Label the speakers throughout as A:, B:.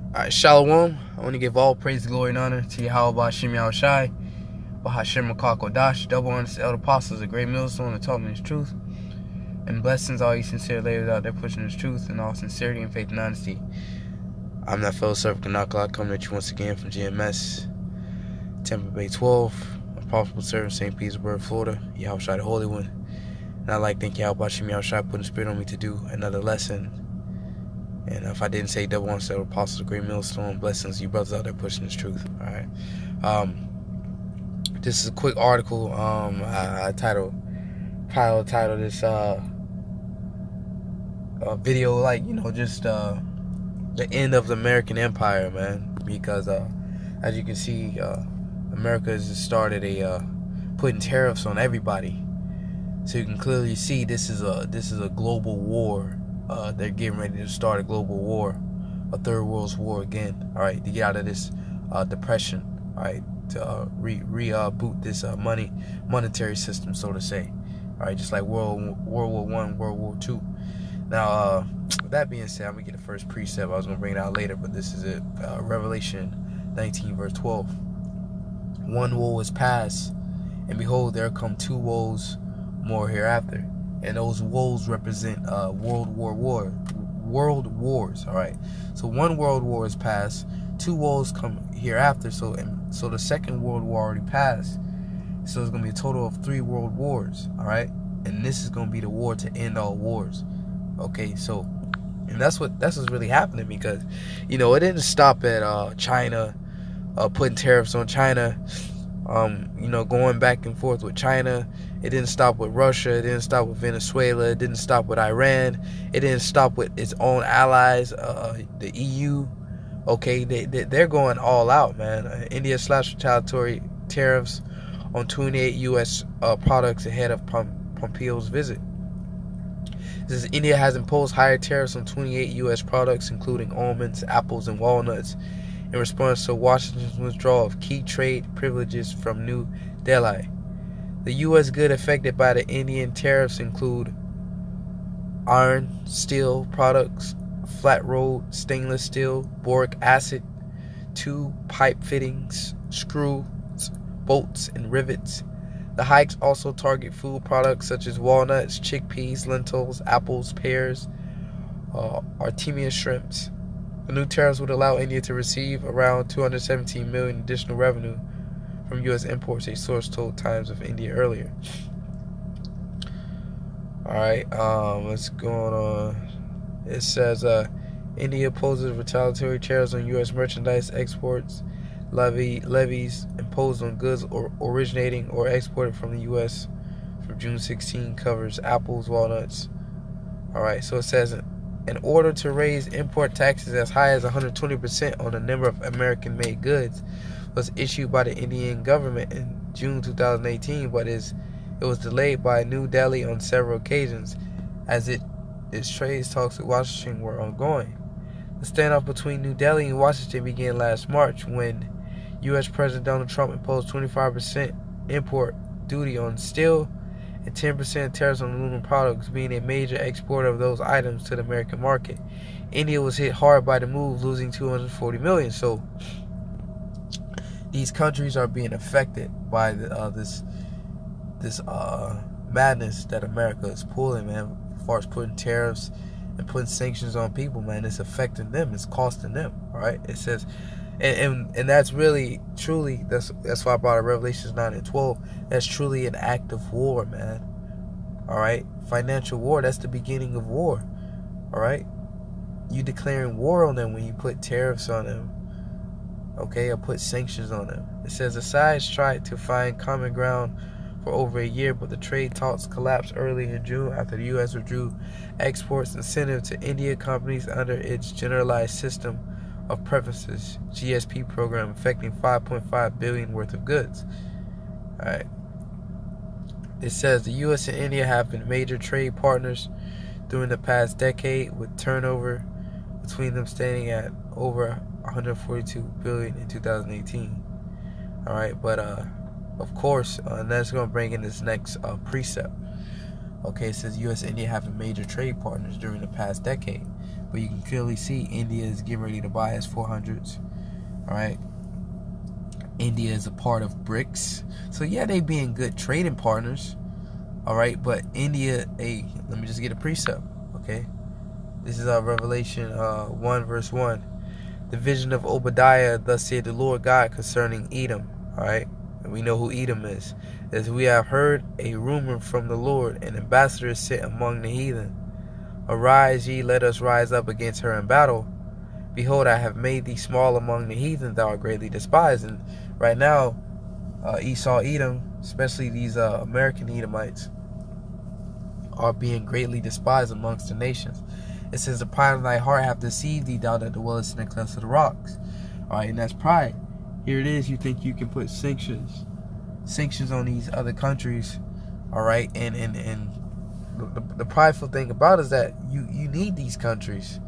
A: Alright, Shalom. I want to give all praise, glory, and honor to Yahweh Hashem Yahushai, Bahashem Makak Kodash, double honor to elder apostles, a great millstone that taught me his truth, and blessings all you sincere ladies out there pushing his truth in all sincerity and faith and honesty. I'm that fellow servant Kanakla coming at you once again from GMS, Tampa Bay 12, a profitable servant, St. Petersburg, Florida, Yahushai the Holy One. And I'd like to thank Yahweh Hashem Yahushai putting the spirit on me to do another lesson. And if I didn't say double honor to the apostles, a great millstone, blessings, you brothers out there pushing this truth. All right. This is a quick article. I titled this video, like, just the end of the American Empire, man. Because as you can see, America has started putting tariffs on everybody. So you can clearly see this is a global war. They're getting ready to start a global war, a third world war again. All right, to get out of this depression. All right, to reboot this monetary system, so to say. All right, just like World War I, World War II. Now, with that being said, I'm gonna get the first precept. I was gonna bring it out later, but this is it. Revelation 19, verse 12. One woe is past, and behold, there come two woes more hereafter. And those woes represent world wars. All right. So one world war is past, two woes come hereafter. So the second world war already passed. So it's gonna be a total of 3 world wars. All right. And this is gonna be the war to end all wars. Okay. So, and that's what's really happening, because it didn't stop at China, putting tariffs on China. Going back and forth with China. It didn't stop with Russia. It didn't stop with Venezuela. It didn't stop with Iran. It didn't stop with its own allies, the EU. Okay, they're going all out, man. India slashed retaliatory tariffs on 28 U.S. Products ahead of Pompeo's visit. This is, India has imposed higher tariffs on 28 U.S. products, including almonds, apples, and walnuts, in response to Washington's withdrawal of key trade privileges from New Delhi. The U.S. goods affected by the Indian tariffs include iron, steel products, flat-rolled stainless steel, boric acid, tube pipe fittings, screws, bolts, and rivets. The hikes also target food products such as walnuts, chickpeas, lentils, apples, pears, Artemia shrimps. The new tariffs would allow India to receive around $217 million additional revenue from U.S. imports, a source told Times of India earlier. Alright, what's going on? It says, India opposes retaliatory tariffs on U.S. merchandise exports. Levies imposed on goods originating or exported from the U.S. from June 16 covers apples, walnuts. Alright, so it says, in order to raise import taxes as high as 120% on a number of American-made goods, was issued by the Indian government in June 2018, but it was delayed by New Delhi on several occasions, as its trade talks with Washington were ongoing. The standoff between New Delhi and Washington began last March, when U.S. President Donald Trump imposed 25% import duty on steel and 10% tariffs on aluminum products, being a major exporter of those items to the American market. India was hit hard by the move, losing $240 million. So these countries are being affected by this madness that America is pulling, man. As far as putting tariffs and putting sanctions on people, man, it's affecting them. It's costing them. All right. It says, and that's really truly, that's why I brought up Revelations 9 and 12. That's truly an act of war, man. All right. Financial war. That's the beginning of war. All right. You declaring war on them when you put tariffs on them. Okay, or put sanctions on them. It says the sides tried to find common ground for over a year, but the trade talks collapsed early in June after the U.S. withdrew exports incentive to India companies under its Generalized System of Preferences (GSP) program, affecting $5.5 billion worth of goods. All right. It says the U.S. and India have been major trade partners during the past decade, with turnover between them standing at over $142 billion in 2018. All right, but of course, and that's going to bring in this next precept. Okay, it says U.S. and India have been major trade partners during the past decade, But you can clearly see India is getting ready to buy S-400s. All right. India is a part of BRICS. So yeah, they being good trading partners. All right, but India, let me just get a precept. Okay, this is Revelation 1 verse 1. The vision of Obadiah, thus said the Lord God concerning Edom. All right, and we know who Edom is. As we have heard a rumor from the Lord, an ambassador is sent among the heathen. Arise ye, let us rise up against her in battle. Behold, I have made thee small among the heathen, thou art greatly despised. And right now, Esau, Edom, especially these American Edomites, are being greatly despised amongst the nations. It says, the pride of thy heart hath deceived thee, thou that dwellest in the clefts of the rocks. Alright, and that's pride. Here it is, you think you can put sanctions on these other countries. Alright, and the prideful thing about it is that you need these countries.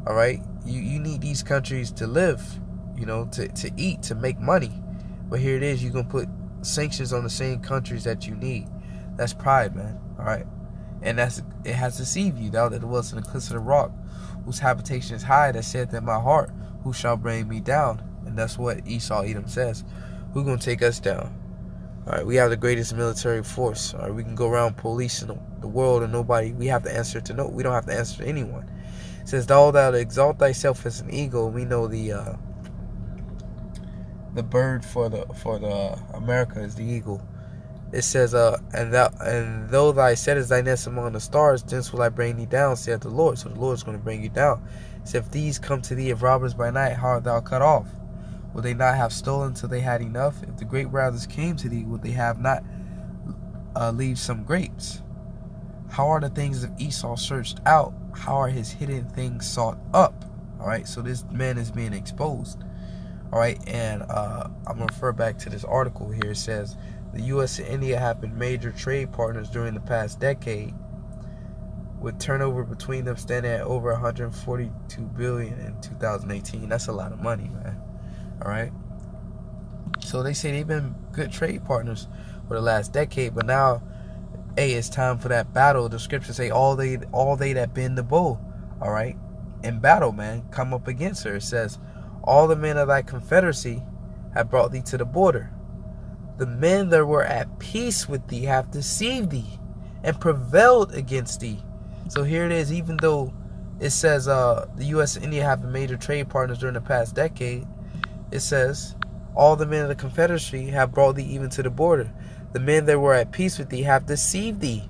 A: Alright, you need these countries to live, you know, to eat, to make money. But here it is, you're going to put sanctions on the same countries that you need. That's pride, man. Alright. And it has deceived you, thou that dwellest in the cliffs of the rock, whose habitation is high, that saith in my heart, who shall bring me down? And that's what Esau, Edom says. Who's going to take us down? Alright, we have the greatest military force. Alright, we can go around policing the world and nobody, we have to answer to no, we don't have to answer to anyone. It says, thou exalt thyself as an eagle. We know the bird for the America is the eagle. It says, and though thy settest thy nest among the stars, thence will I bring thee down, saith the Lord. So the Lord is going to bring you down. It says, if these come to thee of robbers by night, how art thou cut off? Will they not have stolen till they had enough? If the great robbers came to thee, would they have not leave some grapes? How are the things of Esau searched out? How are his hidden things sought up? All right, so this man is being exposed. All right, and I'm going to refer back to this article here. It says, the U.S. and India have been major trade partners during the past decade, with turnover between them standing at over $142 billion in 2018. That's a lot of money, man. All right. So they say they've been good trade partners for the last decade, but now, hey, it's time for that battle. The scriptures say all they that bend the bow, all right, in battle, man, come up against her. It says, all the men of thy confederacy have brought thee to the border. The men that were at peace with thee have deceived thee and prevailed against thee. So here it is, even though it says the U.S. and India have been major trade partners during the past decade, it says, all the men of the confederacy have brought thee even to the border. The men that were at peace with thee have deceived thee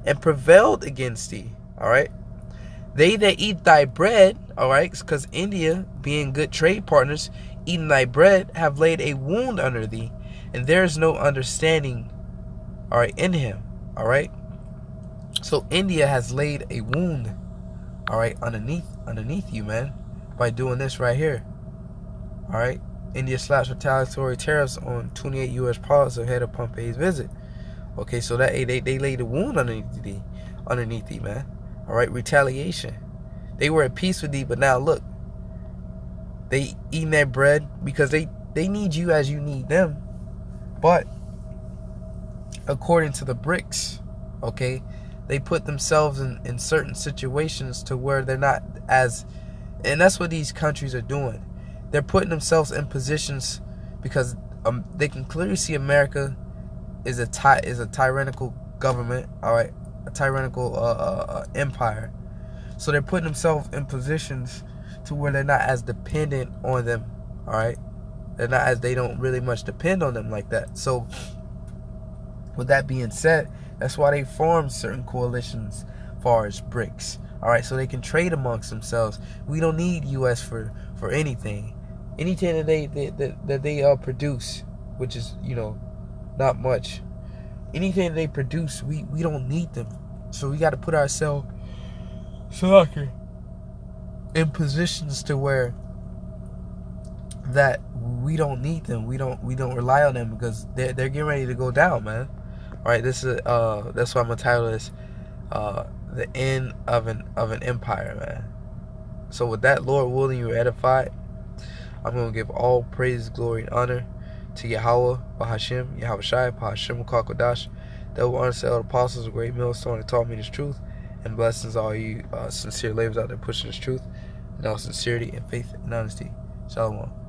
A: and prevailed against thee. All right. They that eat thy bread, all right, because India, being good trade partners, eating thy bread, have laid a wound under thee, and there is no understanding, all right, in him, all right. So India has laid a wound, all right, underneath you, man, by doing this right here, all right. India slaps retaliatory tariffs on 28 U.S. products ahead of Pompeii's visit. Okay, so that they laid a wound underneath thee, man. All right, retaliation. They were at peace with thee, but now look, they eating that bread because they need you as you need them. But according to the BRICS, okay, they put themselves in certain situations to where they're not as, and that's what these countries are doing. They're putting themselves in positions because they can clearly see America is a tyrannical government, all right, a tyrannical empire. So they're putting themselves in positions to where they're not as dependent on them, all right. They don't really much depend on them like that. So with that being said, that's why they form certain coalitions as far as BRICS, all right, so they can trade amongst themselves. We don't need U.S. for anything. Anything that they produce, which is, you know, not much. Anything that they produce, we don't need them. So we got to put ourselves in positions to where that we don't need them. We don't rely on them because they're getting ready to go down, man. All right, this is that's why I'm gonna title this the end of an empire, man. So with that, Lord willing, you're edified. I'm going to give all praise, glory, and honor to Yahweh, Bahashim, Yahweh Shai, Bahashim, Kakodash, that will honor all the apostles, a great millstone that taught me this truth, And blessings all you sincere labors out there pushing this truth in all sincerity and faith and honesty. Shalom.